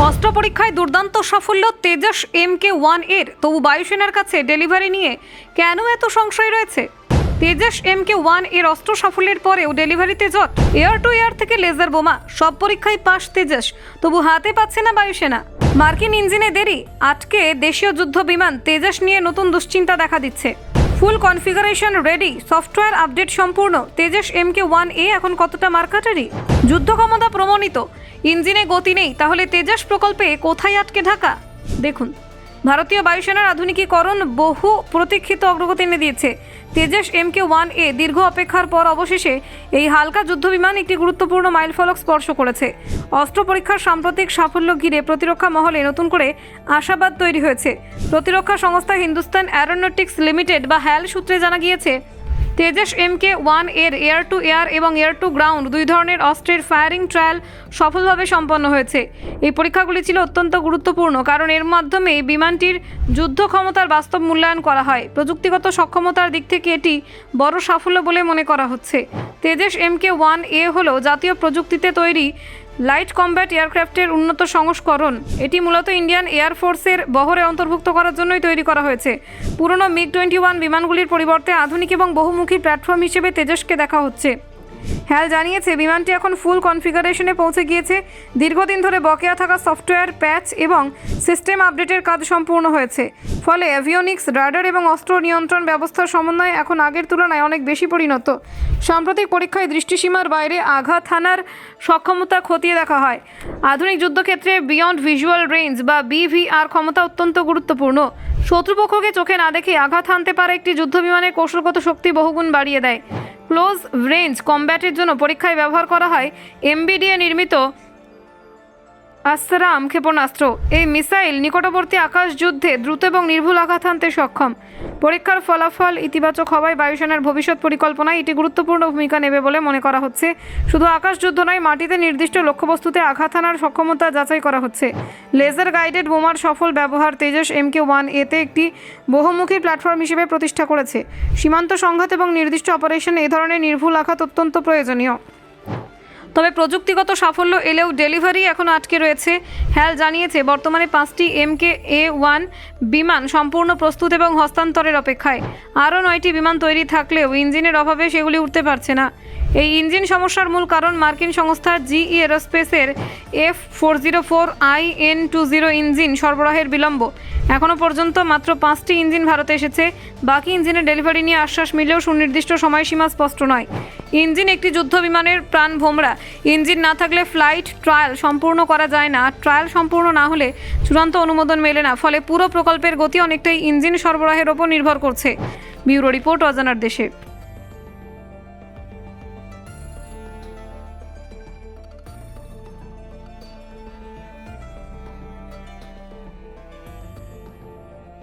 অস্ত্র পরীক্ষায় দুর্দান্ত সাফল্য তেজস MK1 এর, তবু বায়ুসেনার কাছে ডেলিভারি নিয়ে কেন এত সংশয় রয়েছে? তেজস MK1 এর অস্ত্র সাফল্যের পরেও ডেলিভারিতে জট। এয়ার টু এয়ার থেকে লেজার বোমা, সব পরীক্ষায় পাস তেজস, তবু হাতে পাচ্ছে না বায়ুসেনা। মার্কিন ইঞ্জিনে দেরি, আটকে দেশীয় যুদ্ধ বিমান তেজস নিয়ে নতুন দুশ্চিন্তা দেখা দিচ্ছে। ফুল কনফিগারেশন রেডি, সফটওয়্যার আপডেট সম্পূর্ণ। তেজস MK1A এখন কতটা মার্কাটারি? যুদ্ধ ক্ষমতা প্রমাণিত, ইঞ্জিনে গতি নেই, তাহলে তেজস প্রকল্পে কোথায় আটকে ঢাকা? দেখুন, ভারতীয় বায়ুসেনার আধুনিকীকরণ বহু প্রতীক্ষিত অগ্রগতি এনে দিয়েছে। তেজস MK1A দীর্ঘ অপেক্ষার পর অবশেষে এই হালকা যুদ্ধবিমান একটি গুরুত্বপূর্ণ মাইলফলক স্পর্শ করেছে। অস্ত্র পরীক্ষার সাম্প্রতিক সাফল্য ঘিরে প্রতিরক্ষা মহলে নতুন করে আশাবাদ তৈরি হয়েছে। প্রতিরক্ষা সংস্থা হিন্দুস্তান অ্যারোনটিক্স লিমিটেড বা হ্যাল সূত্রে জানা গিয়েছে, তেজস MK1 এর এয়ার টু এয়ার এবং এয়ার টু গ্রাউন্ড দুই ধরনের অস্ত্রের ফায়ারিং ট্রায়াল সফলভাবে সম্পন্ন হয়েছে। এই পরীক্ষাগুলি ছিল অত্যন্ত গুরুত্বপূর্ণ, কারণ এর মাধ্যমে বিমানটির যুদ্ধ ক্ষমতার বাস্তব মূল্যায়ন করা হয়। প্রযুক্তিগত সক্ষমতার দিক থেকে এটি বড় সাফল্য বলে মনে করা হচ্ছে। তেজস MK1A হলো জাতীয় প্রযুক্তিতে তৈরি লাইট কমব্যাট এয়ারক্রাফটের উন্নত সংস্করণ। এটি মূলত ইন্ডিয়ান এয়ারফোর্সের বহরে অন্তর্ভুক্ত করার জন্যই তৈরি করা হয়েছে। পুরনো MiG-21 বিমানগুলির পরিবর্তে আধুনিক এবং বহুমুখী প্ল্যাটফর্ম হিসেবে তেজসকে দেখা হচ্ছে। হ্যাল জানিয়েছে, বিমানটি এখন ফুল কনফিগারেশনে পৌঁছে গিয়েছে। দীর্ঘদিন ধরে বকেয়া থাকা সফটওয়্যার প্যাচ এবং সিস্টেম আপডেটের কাজ সম্পূর্ণ হয়েছে। ফলে অ্যাভিওনিক্স, রাডার এবং অস্ত্র নিয়ন্ত্রণ ব্যবস্থার সমন্বয়ে এখন আগের তুলনায় অনেক বেশি পরিণত। সাম্প্রতিক পরীক্ষায় দৃষ্টিসীমার বাইরে আঘাত হানার সক্ষমতা খতিয়ে দেখা হয়। আধুনিক যুদ্ধক্ষেত্রে বিয়ন্ড ভিজুয়াল রেঞ্জ বা BVR ক্ষমতা অত্যন্ত গুরুত্বপূর্ণ। শত্রুপক্ষকে চোখে না দেখে আঘাত হানতে পারে একটি যুদ্ধবিমানের কৌশলগত শক্তি বহুগুণ বাড়িয়ে দেয়। ক্লোজ রেঞ্জ কমব্যাটের জন্য পরীক্ষায় ব্যবহার করা হয় MBDA নির্মিত আসরাম ক্ষেপণাস্ত্র। এই মিসাইল নিকটবর্তী আকাশ যুদ্ধে দ্রুত এবং নির্ভুল আঘাত হানতে সক্ষম। পরীক্ষার ফলাফল ইতিবাচক হওয়ায় বায়ুসেনার ভবিষ্যৎ পরিকল্পনায় এটি গুরুত্বপূর্ণ ভূমিকা নেবে বলে মনে করা হচ্ছে। শুধু আকাশ যুদ্ধ নয়, মাটিতে নির্দিষ্ট লক্ষ্যবস্তুতে আঘাত হানার সক্ষমতা যাচাই করা হচ্ছে। লেজার গাইডেড বোমার সফল ব্যবহার তেজস MK1A-তে একটি বহুমুখী প্ল্যাটফর্ম হিসেবে প্রতিষ্ঠা করেছে। সীমান্ত সংঘাত এবং নির্দিষ্ট অপারেশনে এ ধরনের নির্ভুল আঘাত অত্যন্ত প্রয়োজনীয়। তবে প্রযুক্তিগত সাফল্য এলেও ডেলিভারি এখন আটকে রয়েছে। হ্যাল জানিয়েছে, বর্তমানে 5টি MK1 বিমান সম্পূর্ণ প্রস্তুত এবং হস্তান্তরের অপেক্ষায়। আরও 9টি বিমান তৈরি থাকলেও ইঞ্জিনের অভাবে সেগুলি উঠতে পারছে না। এই ইঞ্জিন সমস্যার মূল কারণ মার্কিন সংস্থা GE এরোস্পেসের F404IN20 ইঞ্জিন সরবরাহের বিলম্ব। এখনও পর্যন্ত মাত্র 5টি ইঞ্জিন ভারতে এসেছে। বাকি ইঞ্জিনের ডেলিভারি নিয়ে আশ্বাস মিলেও সুনির্দিষ্ট সময়সীমা স্পষ্ট নয়। ইঞ্জিন একটি যুদ্ধ বিমানের প্রাণভোমরা। ইঞ্জিন না থাকলে ফ্লাইট ট্রায়াল সম্পূর্ণ করা যায় না, আর ট্রায়াল সম্পূর্ণ না হলে চূড়ান্ত অনুমোদন মেলে না। ফলে পুরো প্রকল্পের গতি অনেকটাই ইঞ্জিন সরবরাহের ওপর নির্ভর করছে। ব্যুরো রিপোর্ট, অজানার দেশে।